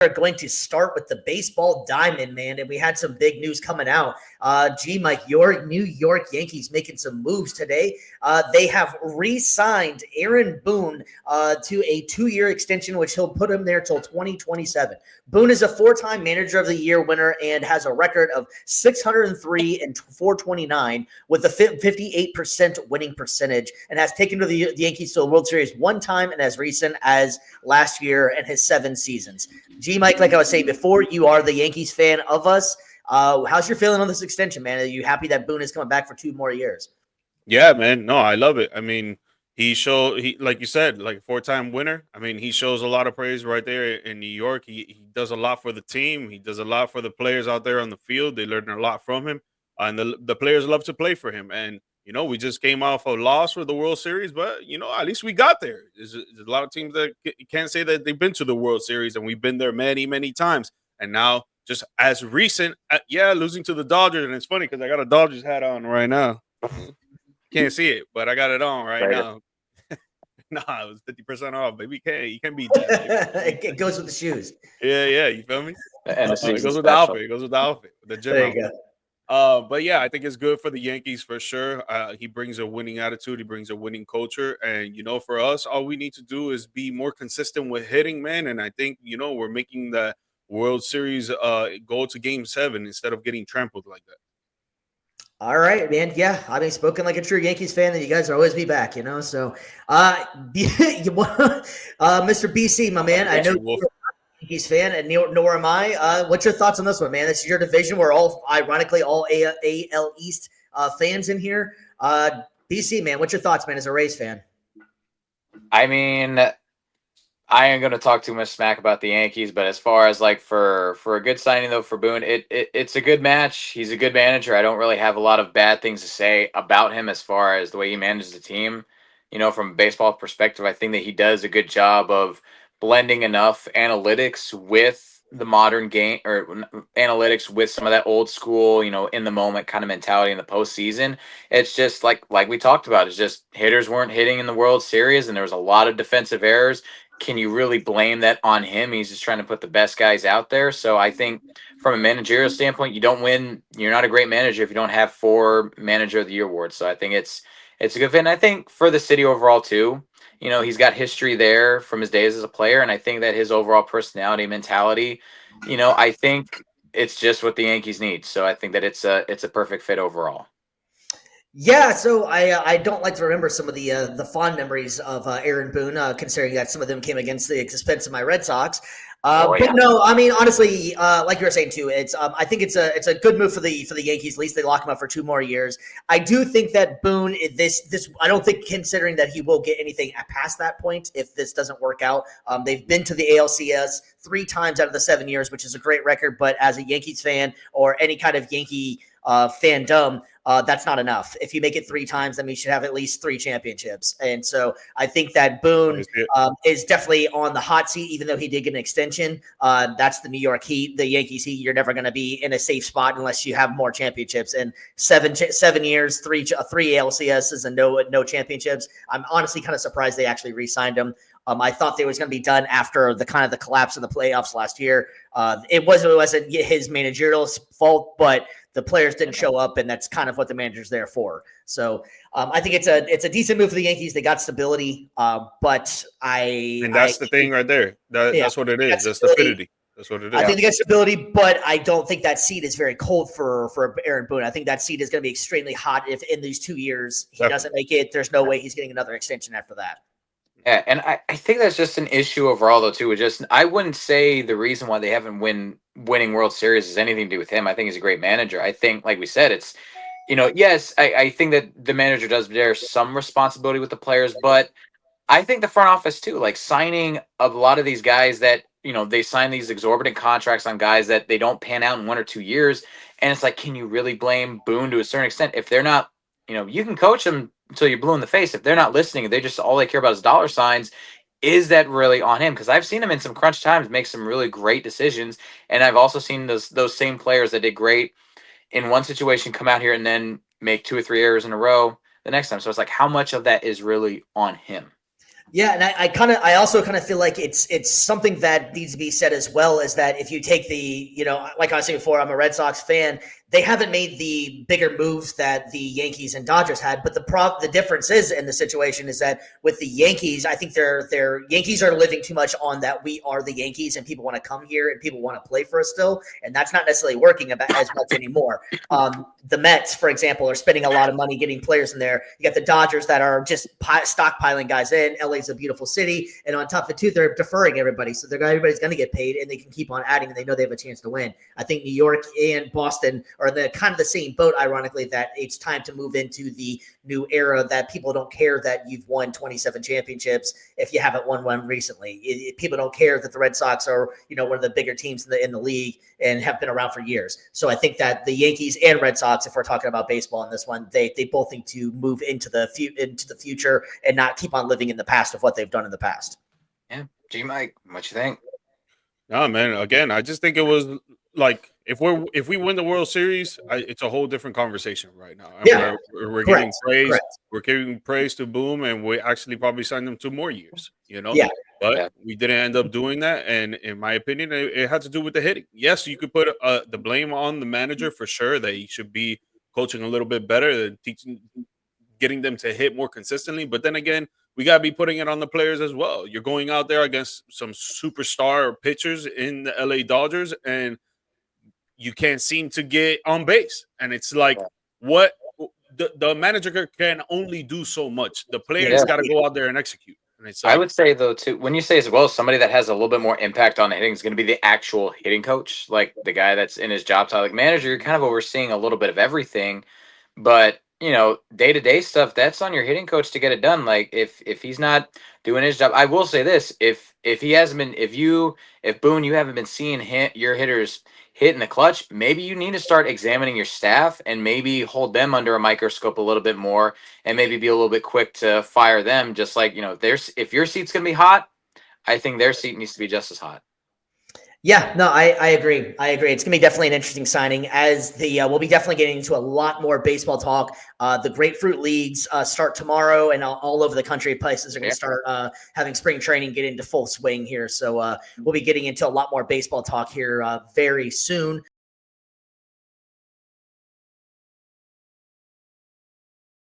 are going to start with the baseball diamond, man. And we had some big news coming out. Mike, your New York Yankees making some moves today. They have re-signed Aaron Boone to a 2-year extension, which he'll put him there till 2027. Boone is a 4-time Manager of the Year winner and has a record of 603 and 429 with a 58% winning percentage, and has taken to the Yankees to the World Series 1 time and as recent as last year in his 7 seasons. Mike, like I was saying before, you are the Yankees fan of us. How's your feeling on this extension, man? Are you happy that Boone is coming back for 2 more years? Yeah, man. No, I love it. I mean, he like you said, like 4-time winner. I mean, he shows a lot of praise right there in New York. He does a lot for the team. He does a lot for the players out there on the field. They learn a lot from him, and the players love to play for him. And we just came off a loss for the World Series, but at least we got there. There's a lot of teams that can't say that they've been to the World Series, and we've been there many, many times. And now, just as recent, losing to the Dodgers, and it's funny because I got a Dodgers hat on right now. Can't see it, but I got it on right now. Nah, it was 50% off, baby. You can't beat that. It goes with the shoes. Yeah, you feel me? And it goes with the outfit. It goes with the outfit. The gym There outfit. you go. But yeah, I think it's good for the Yankees for sure. He brings a winning attitude. He brings a winning culture. And, for us, all we need to do is be more consistent with hitting, man. And I think, we're making the World Series go to Game 7 instead of getting trampled like that. All right, man. Yeah, I mean, spoken like a true Yankees fan, that you guys will always be back, So, Mr. BC, my man, I know you're a Yankees fan, and nor am I. What's your thoughts on this one, man? This is your division. We're all, ironically, all AL East fans in here. BC, man, what's your thoughts, man, as a Rays fan? I mean, I ain't going to talk too much smack about the Yankees, but as far as for a good signing, though, for Boone, it's a good match. He's a good manager. I don't really have a lot of bad things to say about him as far as the way he manages the team. From a baseball perspective, I think that he does a good job of blending enough analytics with the modern game, or analytics with some of that old school, in the moment kind of mentality in the postseason. It's just like we talked about, it's just hitters weren't hitting in the World Series and there was a lot of defensive errors. Can you really blame that on him? He's just trying to put the best guys out there. So I think from a managerial standpoint, you don't win. You're not a great manager if you don't have 4 Manager of the Year awards. So I think it's a good fit. And I think for the city overall too, he's got history there from his days as a player. And I think that his overall personality, mentality, I think it's just what the Yankees need. So I think that it's a perfect fit overall. Yeah, so I don't like to remember some of the fond memories of Aaron Boone, considering that some of them came against the expense of my Red Sox. But no, I mean, honestly, like you were saying too, it's I think it's a good move for the Yankees. At least they lock him up for 2 more years. I do think that Boone, this I don't think, considering that he will get anything past that point if this doesn't work out. They've been to the ALCS 3 times out of the 7 years, which is a great record. But as a Yankees fan or any kind of Yankee fandom, that's not enough. If you make it 3 times, then we should have at least 3 championships. And so I think that Boone is definitely on the hot seat, even though he did get an extension. That's the New York Heat, the Yankees Heat. You're never going to be in a safe spot unless you have more championships. And 7 years, 3 ALCSs and no championships. I'm honestly kind of surprised they actually re-signed him. I thought they was going to be done after the collapse in the playoffs last year. It wasn't his managerial fault, but the players didn't show up, and that's kind of what the manager's there for. So I think it's a decent move for the Yankees. They got stability, but that's the thing right there. That's what it is. That's stability. That's what it is. I think they got stability, but I don't think that seat is very cold for Aaron Boone. I think that seat is going to be extremely hot if in these 2 years he doesn't make it. There's no way he's getting another extension after that. Yeah, and I think that's just an issue overall, though, too. I wouldn't say the reason why they haven't winning World Series has anything to do with him. I think he's a great manager. I think, like we said, it's, yes, I think that the manager does bear some responsibility with the players, but I think the front office, too, like signing a lot of these guys that, they sign these exorbitant contracts on guys that they don't pan out in 1 or 2 years. And it's like, can you really blame Boone to a certain extent if they're not, you can coach them until you're blue in the face. If they're not listening, if they just all they care about is dollar signs, is that really on him? Because I've seen him in some crunch times make some really great decisions, and I've also seen those same players that did great in one situation come out here and then make 2 or 3 errors in a row the next time. So it's like, how much of that is really on him? Yeah, and I also kind of feel like it's something that needs to be said as well, is that if you take the, like I was saying before, I'm a Red Sox fan. They haven't made the bigger moves that the Yankees and Dodgers had, but the difference is in the situation is that with the Yankees, I think their Yankees are living too much on that we are the Yankees and people want to come here and people want to play for us still, and that's not necessarily working as much anymore. The Mets, for example, are spending a lot of money getting players in there. You got the Dodgers that are just stockpiling guys in. LA's a beautiful city, and on top of it too, they're deferring everybody, so everybody's going to get paid, and they can keep on adding, and they know they have a chance to win. I think New York and Boston are in the kind of the same boat, ironically, that it's time to move into the new era that people don't care that you've won 27 championships if you haven't won one recently. People don't care that the Red Sox are, one of the bigger teams in the league and have been around for years. So I think that the Yankees and Red Sox, if we're talking about baseball in this one, they both need to move into the future and not keep on living in the past of what they've done in the past. Yeah. G Mike, what you think? No, man. Again, I just think it was like if we win the World Series, it's a whole different conversation right now. And Yeah. we're giving praise. Correct. We're giving praise to Boone, and we actually probably signed them 2 more years. Yeah. But we didn't end up doing that, and in my opinion, it had to do with the hitting. Yes, you could put the blame on the manager for sure that he should be coaching a little bit better, than getting them to hit more consistently. But then again, we got to be putting it on the players as well. You're going out there against some superstar pitchers in the LA Dodgers, and you can't seem to get on base. And it's like, what the manager can only do so much. The players got to go out there and execute. And it's like, I would say, though, too, when you say as well, somebody that has a little bit more impact on the hitting is going to be the actual hitting coach, like the guy that's in his job title. Like manager, you're kind of overseeing a little bit of everything. But day-to-day stuff, that's on your hitting coach to get it done. Like if he's not doing his job, I will say this: if he hasn't been, if Boone, you haven't been seeing your hitters hit in the clutch, maybe you need to start examining your staff and maybe hold them under a microscope a little bit more, and maybe be a little bit quick to fire them. Just like if your seat's gonna be hot, I think their seat needs to be just as hot. Yeah, no, I agree. I agree. It's going to be definitely an interesting signing as we'll be definitely getting into a lot more baseball talk. The Grapefruit Leagues start tomorrow, and all over the country, places are going to start having spring training get into full swing here. So we'll be getting into a lot more baseball talk here very soon.